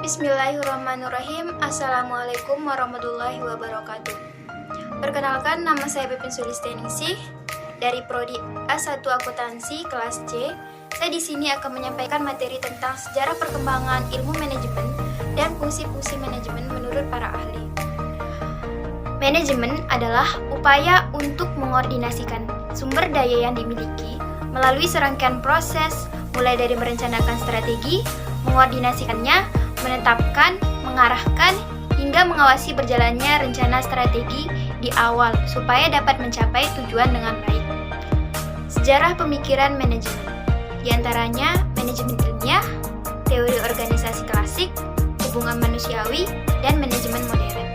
Bismillahirrahmanirrahim. Assalamualaikum warahmatullahi wabarakatuh. Perkenalkan, nama saya Pepin Sulistianingsih dari Prodi A1 Akuntansi kelas C. Saya di sini akan menyampaikan materi tentang sejarah perkembangan ilmu manajemen dan fungsi-fungsi manajemen menurut para ahli. Manajemen adalah upaya untuk mengordinasikan sumber daya yang dimiliki melalui serangkaian proses, mulai dari merencanakan strategi, mengordinasikannya, menetapkan, mengarahkan, hingga mengawasi berjalannya rencana strategi di awal supaya dapat mencapai tujuan dengan baik. Sejarah pemikiran manajemen, diantaranya manajemen ilmiah, teori organisasi klasik, hubungan manusiawi, dan manajemen modern.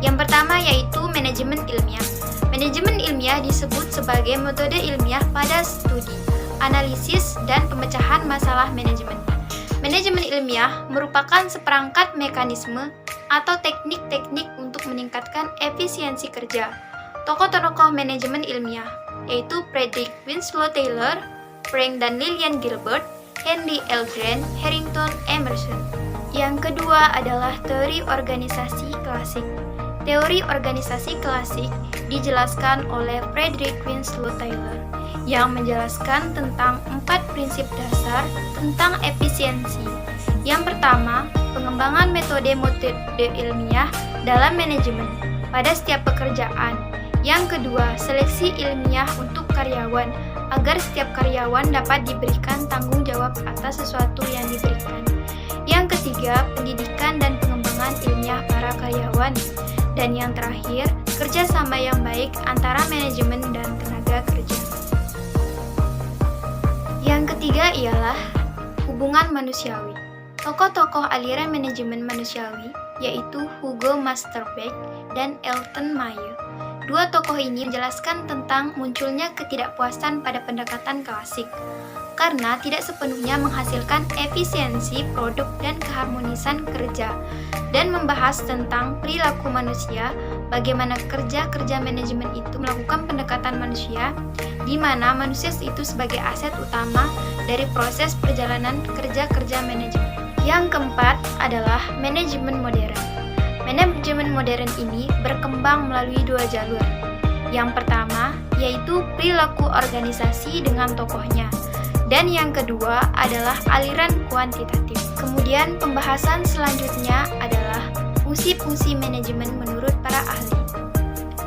Yang pertama yaitu manajemen ilmiah. Manajemen ilmiah disebut sebagai metode ilmiah pada studi, analisis, dan pemecahan masalah manajemen. Manajemen ilmiah merupakan seperangkat mekanisme atau teknik-teknik untuk meningkatkan efisiensi kerja. Tokoh-tokoh manajemen ilmiah yaitu Frederick Winslow Taylor, Frank dan Lillian Gilbert, Henry L. Grant, Harrington Emerson. Yang kedua adalah teori organisasi klasik. Teori organisasi klasik dijelaskan oleh Frederick Winslow Taylor yang menjelaskan tentang 4 prinsip dasar tentang efisiensi. Yang pertama, pengembangan metode-metode ilmiah dalam manajemen pada setiap pekerjaan. Yang kedua, seleksi ilmiah untuk karyawan agar setiap karyawan dapat diberikan tanggung jawab atas sesuatu yang diberikan. Yang ketiga, pendidikan dan pengembangan ilmiah para karyawan. Dan yang terakhir, kerjasama yang baik antara manajemen dan tenaga kerja. Yang ketiga ialah hubungan manusiawi. Tokoh-tokoh aliran manajemen manusiawi yaitu Hugo Masterbeck dan Elton Mayer. Dua tokoh ini menjelaskan tentang munculnya ketidakpuasan pada pendekatan klasik karena tidak sepenuhnya menghasilkan efisiensi produk dan keharmonisan kerja, dan membahas tentang perilaku manusia, bagaimana kerja-kerja manajemen itu melakukan pendekatan manusia, di mana manusia itu sebagai aset utama dari proses perjalanan kerja-kerja manajemen. Yang keempat adalah manajemen modern. Manajemen modern ini berkembang melalui 2 jalur. Yang pertama yaitu perilaku organisasi dengan tokohnya, dan yang kedua adalah aliran kuantitatif. Kemudian pembahasan selanjutnya adalah fungsi-fungsi manajemen menurut para ahli.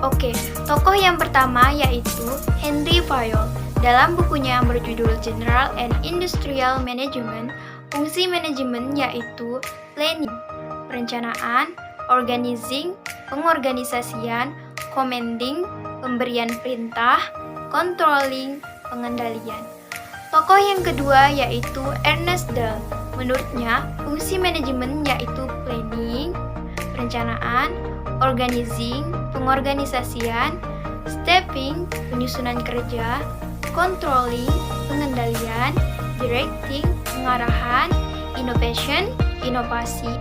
Oke, tokoh yang pertama yaitu Henry Fayol. Dalam bukunya yang berjudul General and Industrial Management, fungsi manajemen yaitu planning, perencanaan, organizing, pengorganisasian, commanding, pemberian perintah, controlling, pengendalian. Tokoh yang kedua yaitu Ernest Dahl. Menurutnya, fungsi manajemen yaitu planning, perencanaan, organizing, pengorganisasian, staffing, penyusunan kerja, controlling, pengendalian, directing, pengarahan, innovation, inovasi,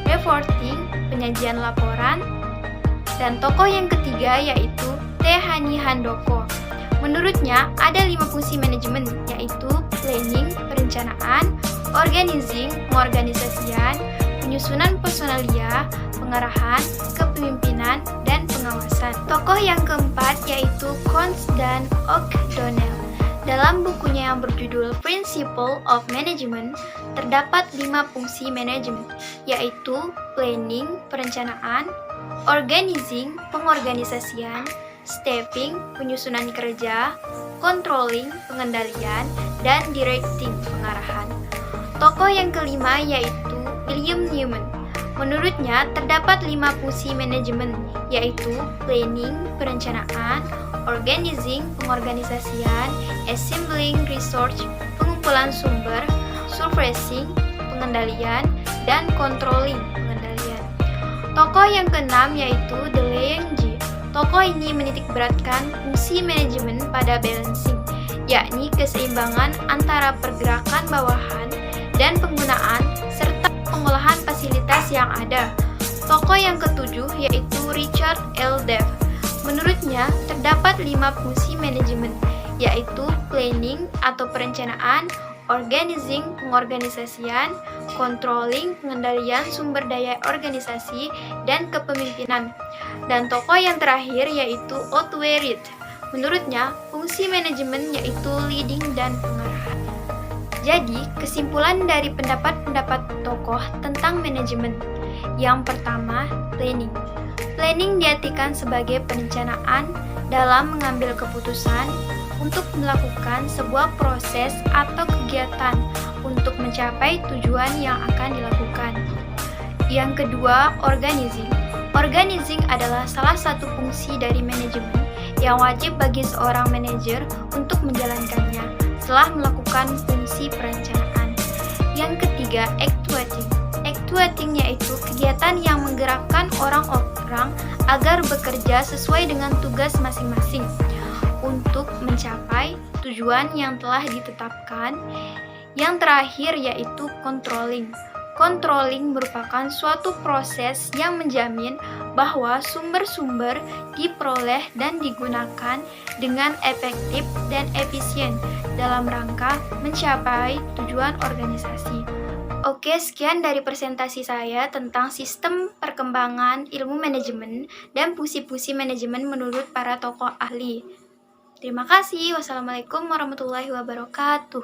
reporting, penyajian laporan. Dan tokoh yang ketiga yaitu T. Hani Handoko. Menurutnya, ada 5 fungsi manajemen, yaitu planning, perencanaan, organizing, pengorganisasian, penyusunan personalia, pengarahan, kepemimpinan, dan pengawasan. Tokoh yang keempat yaitu Cons dan O'Donnell. Dalam bukunya yang berjudul Principle of Management, terdapat 5 fungsi manajemen, yaitu planning, perencanaan, organizing, pengorganisasian, staffing, penyusunan kerja, controlling, pengendalian, dan directing, pengarahan. Tokoh yang kelima yaitu William Newman. Menurutnya, terdapat 5 fungsi manajemen, yaitu planning, perencanaan, organizing, pengorganisasian, assembling research, pengumpulan sumber, surfacing, pengendalian, dan controlling, pengendalian. Tokoh yang keenam yaitu Deleon G. Tokoh ini menitikberatkan fungsi manajemen pada balancing, yakni keseimbangan antara pergerakan bawahan dan penggunaan serta pengolahan fasilitas yang ada. Tokoh yang ketujuh yaitu Richard L. Dev. Menurutnya, terdapat 5 fungsi manajemen, yaitu planning atau perencanaan, organizing, pengorganisasian, controlling, pengendalian sumber daya organisasi, dan kepemimpinan. Dan tokoh yang terakhir yaitu Otto Reed. Menurutnya, fungsi manajemen yaitu leading dan pengarahan. Jadi, kesimpulan dari pendapat-pendapat tokoh tentang manajemen. Yang pertama, planning. Planning diartikan sebagai perencanaan dalam mengambil keputusan untuk melakukan sebuah proses atau kegiatan untuk mencapai tujuan yang akan dilakukan. Yang kedua, organizing. Organizing adalah salah satu fungsi dari manajemen yang wajib bagi seorang manajer untuk menjalankannya setelah melakukan fungsi perencanaan. Yang ketiga, actuating. Actuating yaitu kegiatan yang menggerakkan orang-orang agar bekerja sesuai dengan tugas masing-masing untuk mencapai tujuan yang telah ditetapkan. Yang terakhir yaitu controlling. Controlling merupakan suatu proses yang menjamin bahwa sumber-sumber diperoleh dan digunakan dengan efektif dan efisien dalam rangka mencapai tujuan organisasi. Oke, sekian dari presentasi saya tentang sistem perkembangan ilmu manajemen dan fungsi-fungsi manajemen menurut para tokoh ahli. Terima kasih. Wassalamualaikum warahmatullahi wabarakatuh.